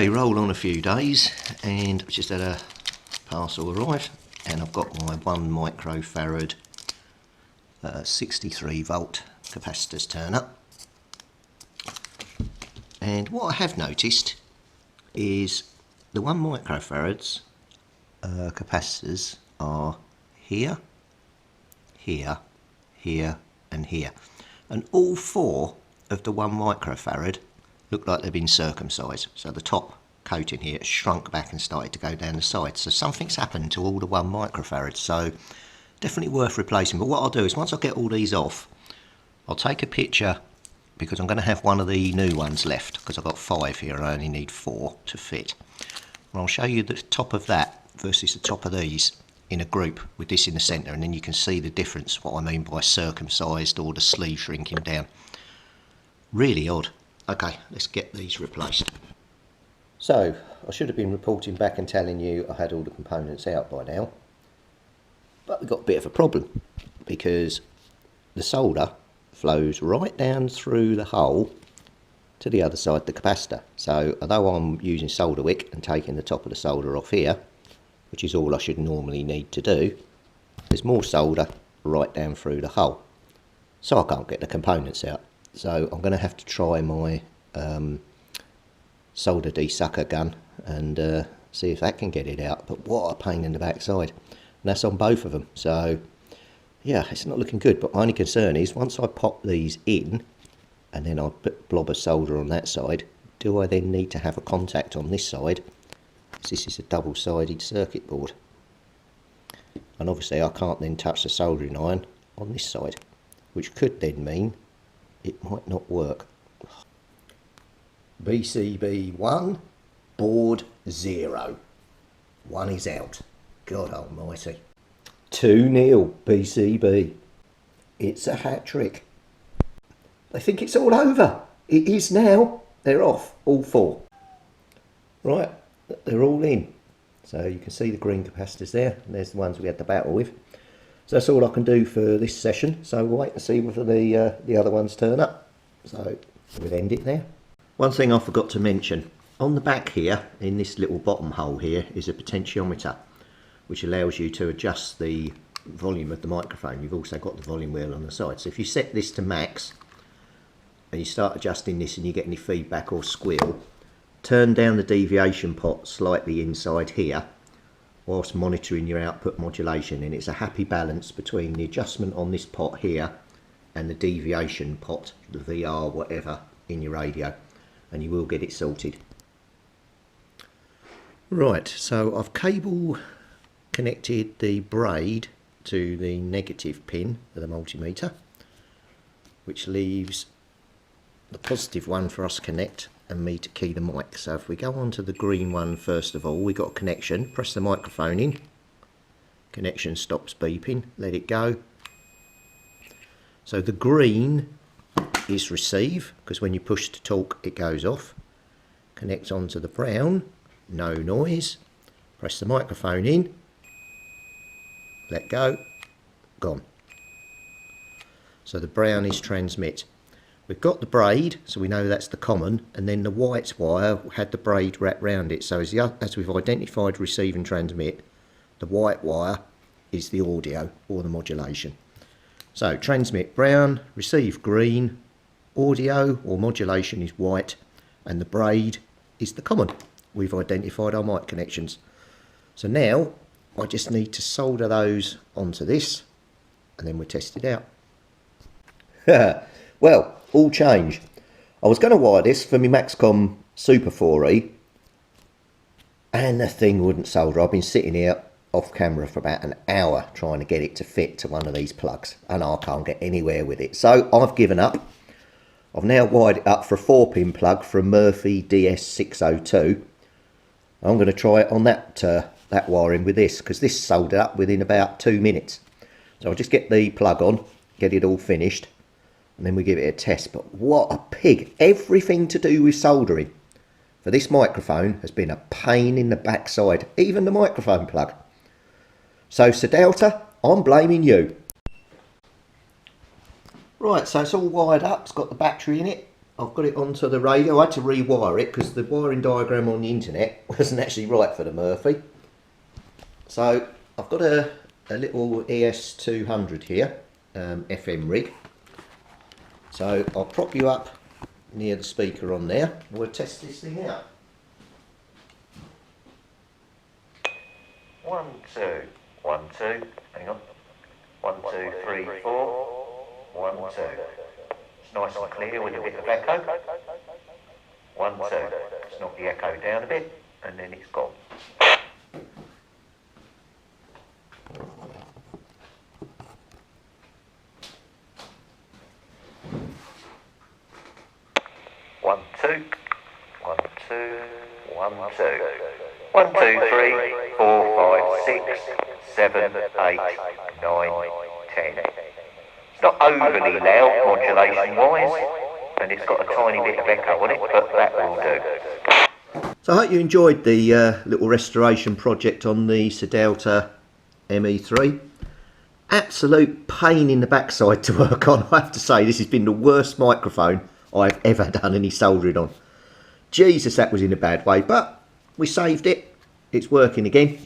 Okay, roll on a few days, and I've just had a parcel arrive, and I've got my 1 microfarad 63 volt capacitors turn up. And what I have noticed is the 1 microfarads capacitors are here, here, here and here, and all 4 of the 1 microfarad look like they've been circumcised. So the top coating here has shrunk back and started to go down the side. So something's happened to all the 1 microfarad. So definitely worth replacing. But what I'll do is once I get all these off, I'll take a picture, because I'm going to have one of the new ones left, because I've got 5 here and I only need 4 to fit. And I'll show you the top of that versus the top of these in a group with this in the centre, and then you can see the difference, what I mean by circumcised or the sleeve shrinking down. Really odd. Okay, let's get these replaced. So, I should have been reporting back and telling you I had all the components out by now. But we've got a bit of a problem, because the solder flows right down through the hole to the other side of the capacitor. So, although I'm using solder wick and taking the top of the solder off here, which is all I should normally need to do, there's more solder right down through the hole. So I can't get the components out. So I'm going to have to try my solder desucker gun and see if that can get it out. But what a pain in the backside. And that's on both of them. So yeah, it's not looking good. But my only concern is once I pop these in and then I put a blob of solder on that side, do I then need to have a contact on this side? Because this is a double-sided circuit board. And obviously I can't then touch the soldering iron on this side, which could then mean it might not work. BCB 1, board 0. 1 is out. God almighty. 2-0 BCB. It's a hat-trick. They think it's all over. It is now. They're off, all 4. Right, they're all in. So you can see the green capacitors there. And there's the ones we had the battle with. So that's all I can do for this session, so we'll wait and see whether the other ones turn up. So we'll end it there. One thing I forgot to mention, on the back here, in this little bottom hole here, is a potentiometer, which allows you to adjust the volume of the microphone. You've also got the volume wheel on the side. So if you set this to max, and you start adjusting this and you get any feedback or squeal, turn down the deviation pot slightly inside here, whilst monitoring your output modulation, and it's a happy balance between the adjustment on this pot here and the deviation pot, the VR whatever, in your radio, and you will get it sorted. Right, so I've cable connected the braid to the negative pin of the multimeter, which leaves the positive one for us to connect and me to key the mic. So if we go on to the green one first of all, we got a connection, press the microphone in, connection stops beeping, let it go. So the green is receive, because when you push to talk it goes off. Connect onto the brown, no noise, press the microphone in, let go, gone. So the brown is transmit. We've got the braid, so we know that's the common, and then the white wire had the braid wrapped round it. So as we've identified receive and transmit, the white wire is the audio or the modulation. So transmit brown, receive green, audio or modulation is white, and the braid is the common. We've identified our mic connections. So now I just need to solder those onto this, and then we'll test it out. Well, all change. I was going to wire this for my Maxcom Super 4E, and the thing wouldn't solder. I've been sitting here off camera for about an hour trying to get it to fit to one of these plugs, and I can't get anywhere with it. So I've given up. I've now wired it up for a 4-pin plug for a Murphy DS602. I'm going to try it on that wiring with this, because this soldered up within about 2 minutes. So I'll just get the plug on, get it all finished, and then we give it a test. But what a pig. Everything to do with soldering for this microphone has been a pain in the backside, even the microphone plug. So Sadelta, I'm blaming you. Right, so it's all wired up, it's got the battery in it. I've got it onto the radio. I had to rewire it because the wiring diagram on the internet wasn't actually right for the Murphy. So I've got a little ES200 here, FM rig. So I'll prop you up near the speaker on there. We'll test this thing out. 1, 2, 1, 2, hang on. 1, 2, 3, 4, 1, 2. It's nice and clear with a bit of echo. 1, 2. Let's knock the echo down a bit, and then it's gone. One, two, 1, 2, 1, 2. 1, 2, 3, 4, 5, 6, 7, 8, 9, 10. It's not overly loud modulation wise, and it's got a tiny bit of echo on it, but that will do. So I hope you enjoyed the little restoration project on the Sadelta ME-3. Absolute pain in the backside to work on. I have to say, this has been the worst microphone I've ever done any soldering on. Jesus, that was in a bad way, but we saved it. It's working again.